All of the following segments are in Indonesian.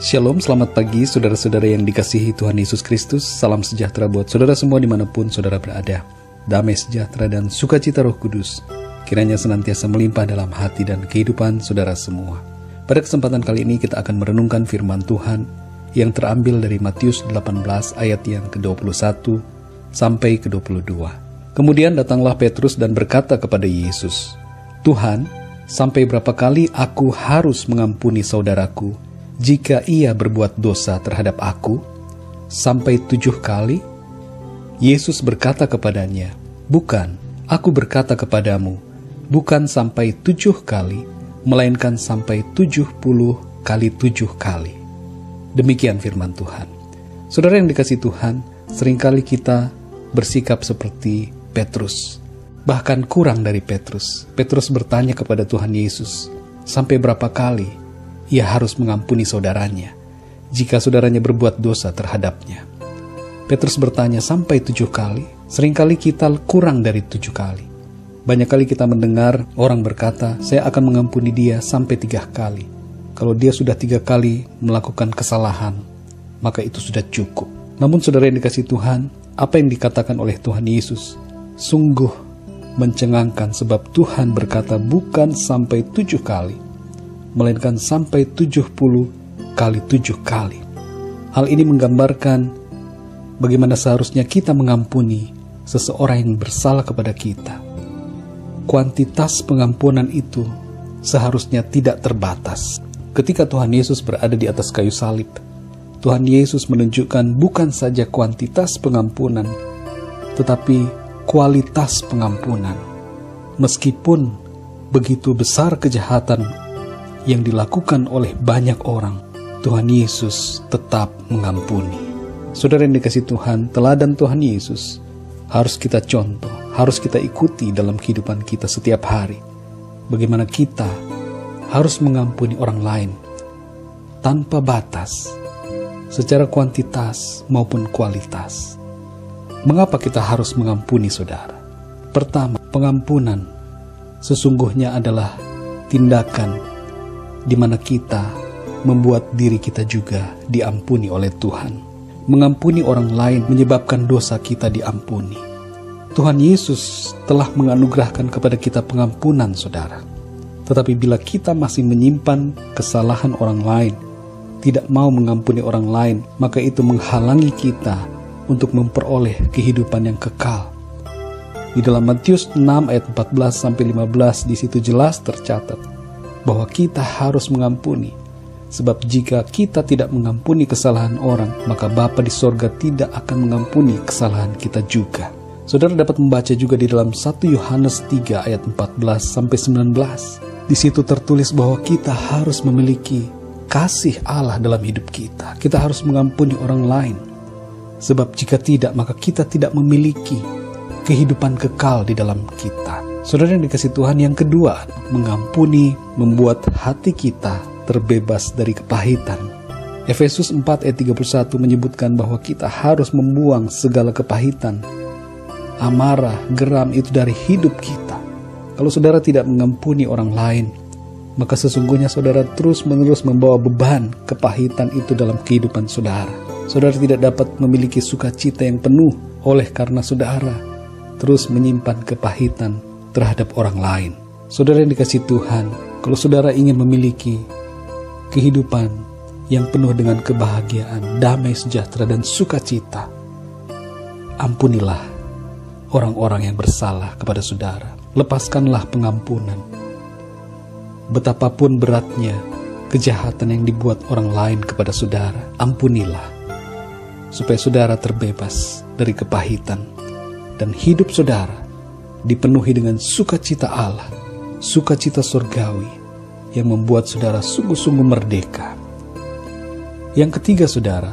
Shalom, selamat pagi saudara-saudara yang dikasihi Tuhan Yesus Kristus. Salam sejahtera buat saudara semua dimanapun saudara berada. Damai sejahtera dan sukacita Roh Kudus kiranya senantiasa melimpah dalam hati dan kehidupan saudara semua. Pada kesempatan kali ini kita akan merenungkan firman Tuhan yang terambil dari Matius 18 ayat yang ke-21 sampai ke-22. Kemudian datanglah Petrus dan berkata kepada Yesus, "Tuhan, sampai berapa kali aku harus mengampuni saudaraku jika ia berbuat dosa terhadap aku? Sampai 7 kali?" Yesus berkata kepadanya, "Bukan, aku berkata kepadamu, bukan sampai 7 kali, melainkan sampai 70 kali 7 kali." Demikian firman Tuhan. Saudara yang dikasihi Tuhan, seringkali kita bersikap seperti Petrus, bahkan kurang dari Petrus. Petrus bertanya kepada Tuhan Yesus, sampai berapa kali ia harus mengampuni saudaranya jika saudaranya berbuat dosa terhadapnya. Petrus bertanya sampai 7 kali. Seringkali kita kurang dari 7 kali. Banyak kali kita mendengar orang berkata, saya akan mengampuni dia sampai 3 kali. Kalau dia sudah 3 kali melakukan kesalahan, maka itu sudah cukup. Namun saudara yang dikasihi Tuhan, apa yang dikatakan oleh Tuhan Yesus sungguh mencengangkan, sebab Tuhan berkata bukan sampai 7 kali, melainkan sampai 70 kali 7 kali. Hal ini menggambarkan bagaimana seharusnya kita mengampuni seseorang yang bersalah kepada kita. Kuantitas pengampunan itu seharusnya tidak terbatas. Ketika Tuhan Yesus berada di atas kayu salib, Tuhan Yesus menunjukkan bukan saja kuantitas pengampunan, tetapi kualitas pengampunan. Meskipun begitu besar kejahatan yang dilakukan oleh banyak orang, Tuhan Yesus tetap mengampuni. Saudara yang dikasihi Tuhan, teladan Tuhan Yesus harus kita contoh, harus kita ikuti dalam kehidupan kita setiap hari. Bagaimana kita harus mengampuni orang lain tanpa batas, secara kuantitas maupun kualitas. Mengapa kita harus mengampuni saudara? Pertama, pengampunan sesungguhnya adalah tindakan di mana kita membuat diri kita juga diampuni oleh Tuhan. Mengampuni orang lain menyebabkan dosa kita diampuni. Tuhan Yesus telah menganugerahkan kepada kita pengampunan, saudara. Tetapi bila kita masih menyimpan kesalahan orang lain, tidak mau mengampuni orang lain, maka itu menghalangi kita untuk memperoleh kehidupan yang kekal. Di dalam Matius 6 ayat 14-15 di situ jelas tercatat bahwa kita harus mengampuni. Sebab jika kita tidak mengampuni kesalahan orang, maka Bapa di sorga tidak akan mengampuni kesalahan kita juga. Saudara dapat membaca juga di dalam 1 Yohanes 3 ayat 14-19. Di situ tertulis bahwa kita harus memiliki kasih Allah dalam hidup kita. Kita harus mengampuni orang lain. Sebab jika tidak, maka kita tidak memiliki kehidupan kekal di dalam kita. Saudara yang dikasihi Tuhan, yang kedua, mengampuni membuat hati kita terbebas dari kepahitan. Efesus 4 ayat 31 menyebutkan bahwa kita harus membuang segala kepahitan, amarah, geram itu dari hidup kita. Kalau saudara tidak mengampuni orang lain, maka sesungguhnya saudara terus-menerus membawa beban kepahitan itu dalam kehidupan saudara. Saudara tidak dapat memiliki sukacita yang penuh oleh karena saudara terus menyimpan kepahitan terhadap orang lain. Saudara yang dikasihi Tuhan, kalau saudara ingin memiliki kehidupan yang penuh dengan kebahagiaan, damai sejahtera dan sukacita, ampunilah orang-orang yang bersalah kepada saudara. Lepaskanlah pengampunan. Betapapun beratnya kejahatan yang dibuat orang lain kepada saudara, ampunilah, supaya saudara terbebas dari kepahitan dan hidup saudara dipenuhi dengan sukacita Allah, sukacita surgawi yang membuat saudara sungguh-sungguh merdeka. Yang ketiga, saudara,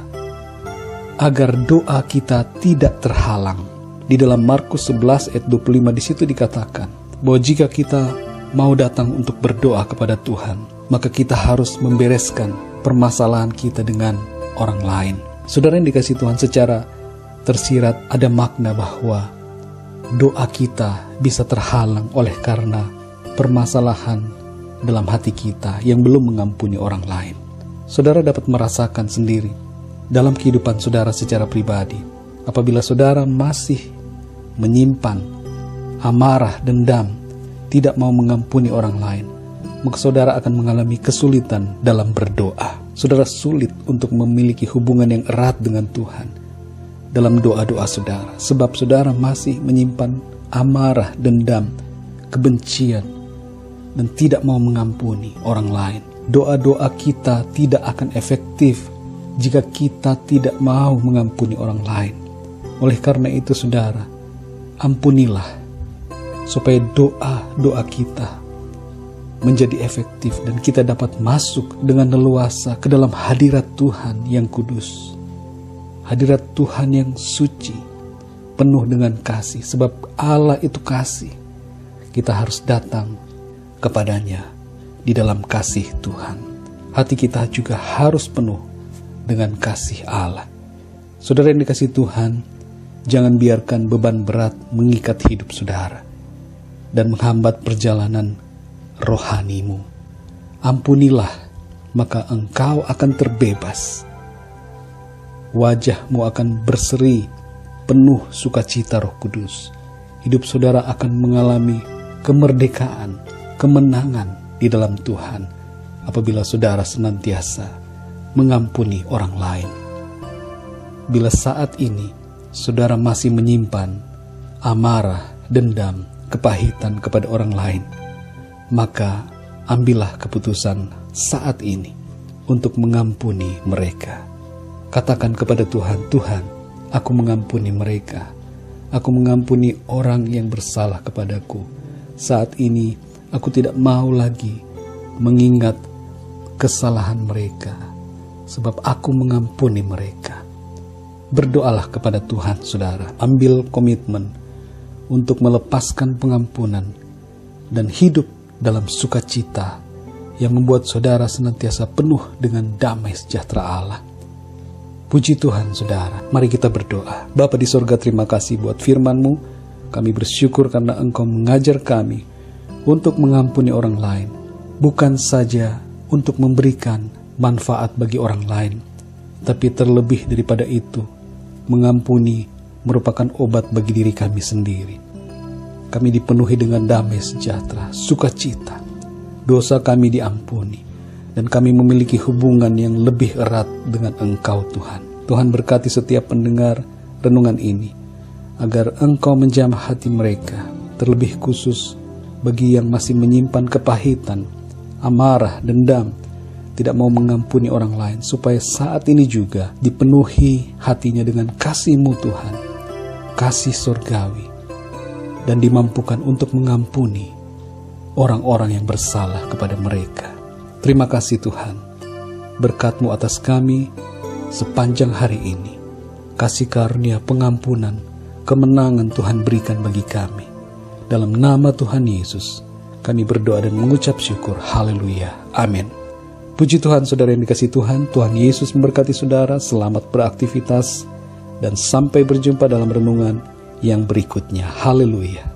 agar doa kita tidak terhalang. Di dalam Markus 11 ayat 25 di situ dikatakan bahwa jika kita mau datang untuk berdoa kepada Tuhan, maka kita harus membereskan permasalahan kita dengan orang lain. Saudara yang dikasihi Tuhan, secara tersirat ada makna bahwa doa kita bisa terhalang oleh karena permasalahan dalam hati kita yang belum mengampuni orang lain. saudara dapat merasakan sendiri dalam kehidupan saudara secara pribadi. Apabila saudara masih menyimpan amarah, dendam, tidak mau mengampuni orang lain, maka saudara akan mengalami kesulitan dalam berdoa. Saudara sulit untuk memiliki hubungan yang erat dengan Tuhan dalam doa-doa saudara, sebab saudara masih menyimpan amarah, dendam, kebencian, dan tidak mau mengampuni orang lain. Doa-doa kita tidak akan efektif jika kita tidak mau mengampuni orang lain. Oleh karena itu saudara, ampunilah supaya doa-doa kita menjadi efektif dan kita dapat masuk dengan leluasa ke dalam hadirat Tuhan yang kudus, hadirat Tuhan yang suci, penuh dengan kasih. Sebab Allah itu kasih, kita harus datang kepadanya di dalam kasih Tuhan. Hati kita juga harus penuh dengan kasih Allah. Saudara yang dikasihi Tuhan, jangan biarkan beban berat mengikat hidup saudara dan menghambat perjalanan rohanimu. Ampunilah, maka engkau akan terbebas. Wajahmu akan berseri, penuh sukacita Roh Kudus. Hidup saudara akan mengalami kemerdekaan, kemenangan di dalam Tuhan apabila saudara senantiasa mengampuni orang lain. Bila saat ini saudara masih menyimpan amarah, dendam, kepahitan kepada orang lain, maka ambillah keputusan saat ini untuk mengampuni mereka. Katakan kepada Tuhan, Tuhan, aku mengampuni mereka. Aku mengampuni orang yang bersalah kepadaku. Saat ini aku tidak mau lagi mengingat kesalahan mereka, sebab aku mengampuni mereka. Berdoalah kepada Tuhan, saudara. Ambil komitmen untuk melepaskan pengampunan dan hidup dalam sukacita yang membuat saudara senantiasa penuh dengan damai sejahtera Allah. Puji Tuhan saudara, mari kita berdoa. Bapa di sorga, terima kasih buat firman-Mu. Kami bersyukur karena Engkau mengajar kami untuk mengampuni orang lain, bukan saja untuk memberikan manfaat bagi orang lain, tapi terlebih daripada itu, mengampuni merupakan obat bagi diri kami sendiri. Kami dipenuhi dengan damai sejahtera, sukacita. Dosa kami diampuni, dan kami memiliki hubungan yang lebih erat dengan Engkau Tuhan. Tuhan berkati setiap pendengar renungan ini, agar Engkau menjamah hati mereka, terlebih khusus bagi yang masih menyimpan kepahitan, amarah, dendam, tidak mau mengampuni orang lain, supaya saat ini juga dipenuhi hatinya dengan kasih-Mu Tuhan, kasih surgawi, dan dimampukan untuk mengampuni orang-orang yang bersalah kepada mereka. Terima kasih Tuhan, berkat-Mu atas kami sepanjang hari ini. Kasih karunia pengampunan, kemenangan Tuhan berikan bagi kami. Dalam nama Tuhan Yesus, kami berdoa dan mengucap syukur. Haleluya. Amin. Puji Tuhan saudara yang dikasihi Tuhan. Tuhan Yesus memberkati saudara. Selamat beraktivitas dan sampai berjumpa dalam renungan yang berikutnya. Haleluya.